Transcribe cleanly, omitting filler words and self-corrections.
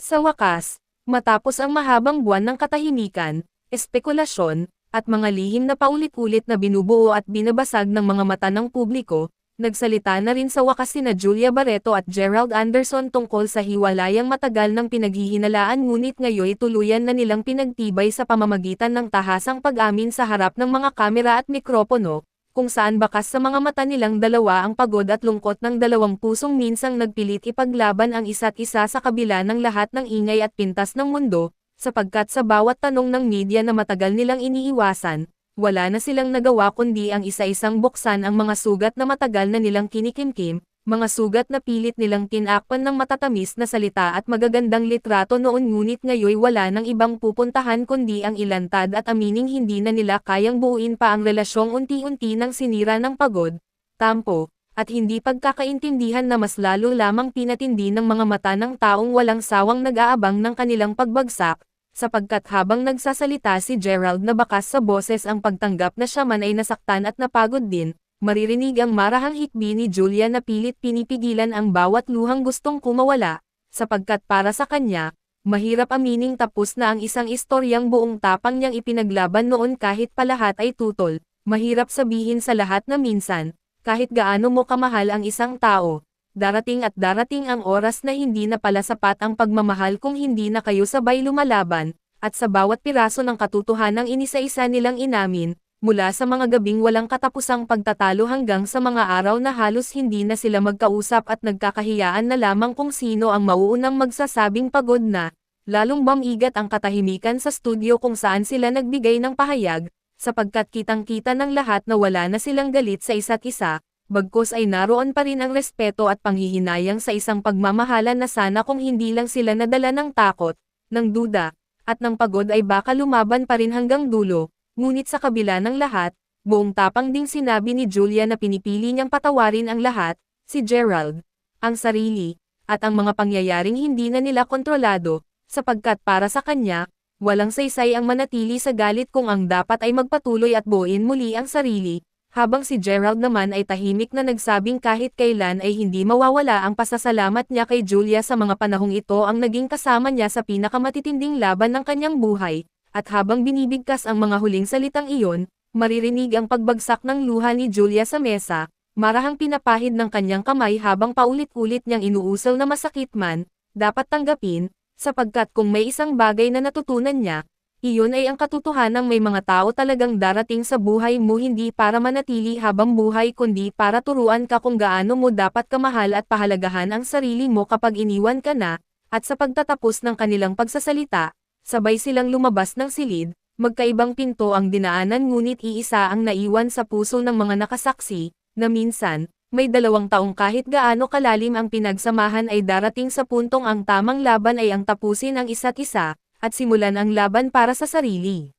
Sa wakas, matapos ang mahabang buwan ng katahimikan, espekulasyon, at mga lihim na paulit-ulit na binubuo at binabasag ng mga mata ng publiko, nagsalita na rin sa wakas sina Julia Barreto at Gerald Anderson tungkol sa hiwalayang matagal ng pinaghihinalaan ngunit ngayoy tuluyan na nilang pinagtibay sa pamamagitan ng tahasang pag-amin sa harap ng mga kamera at mikropono, kung saan bakas sa mga mata nilang dalawa ang pagod at lungkot ng dalawang pusong minsang nagpilit ipaglaban ang isa't isa sa kabila ng lahat ng ingay at pintas ng mundo, sapagkat sa bawat tanong ng media na matagal nilang iniiwasan, wala na silang nagawa kundi ang isa-isang buksan ang mga sugat na matagal na nilang kinikimkim, mga sugat na pilit nilang tinakpan ng matatamis na salita at magagandang litrato noon ngunit ngayoy wala nang ibang pupuntahan kundi ang ilantad at amining hindi na nila kayang buuin pa ang relasyong unti-unti nang sinira ng pagod, tampo, at hindi pagkakaintindihan na mas lalo lamang pinatindi ng mga mata ng taong walang sawang nag-aabang ng kanilang pagbagsak, sapagkat habang nagsasalita si Gerald na bakas sa boses ang pagtanggap na siya man ay nasaktan at napagod din, maririnig ang marahang hikbi ni Julia na pilit pinipigilan ang bawat luhang gustong kumawala, sapagkat para sa kanya, mahirap amining tapos na ang isang istoryang buong tapang niyang ipinaglaban noon kahit pa lahat ay tutol, mahirap sabihin sa lahat na minsan, kahit gaano mo kamahal ang isang tao, darating at darating ang oras na hindi na pala sapat ang pagmamahal kung hindi na kayo sabay lumalaban, at sa bawat piraso ng katotohanang inisa-isa nilang inamin, mula sa mga gabing walang katapusang pagtatalo hanggang sa mga araw na halos hindi na sila magkausap at nagkakahiyaan na lamang kung sino ang mauunang magsasabing pagod na, lalong bumigat ang katahimikan sa studio kung saan sila nagbigay ng pahayag, sapagkat kitang-kita ng lahat na wala na silang galit sa isa't isa, bagkus ay naroon pa rin ang respeto at panghihinayang sa isang pagmamahalan na sana kung hindi lang sila nadala ng takot, ng duda, at ng pagod ay baka lumaban pa rin hanggang dulo. Ngunit sa kabila ng lahat, buong tapang ding sinabi ni Julia na pinipili niyang patawarin ang lahat, si Gerald, ang sarili, at ang mga pangyayaring hindi na nila kontrolado, sapagkat para sa kanya, walang saysay ang manatili sa galit kung ang dapat ay magpatuloy at buuin muli ang sarili, habang si Gerald naman ay tahimik na nagsabing kahit kailan ay hindi mawawala ang pasasalamat niya kay Julia sa mga panahong ito ang naging kasama niya sa pinakamatitinding laban ng kanyang buhay. At habang binibigkas ang mga huling salitang iyon, maririnig ang pagbagsak ng luha ni Julia sa mesa, marahang pinapahid ng kanyang kamay habang paulit-ulit niyang inuusaw na masakit man, dapat tanggapin, sapagkat kung may isang bagay na natutunan niya, iyon ay ang katotohanang may mga tao talagang darating sa buhay mo hindi para manatili habang buhay kundi para turuan ka kung gaano mo dapat kamahal at pahalagahan ang sarili mo kapag iniwan ka na, at sa pagtatapos ng kanilang pagsasalita, sabay silang lumabas ng silid, magkaibang pinto ang dinaanan ngunit iisa ang naiwan sa puso ng mga nakasaksi, na minsan, may 2 taong kahit gaano kalalim ang pinagsamahan ay darating sa puntong ang tamang laban ay ang tapusin ang isa't isa, at simulan ang laban para sa sarili.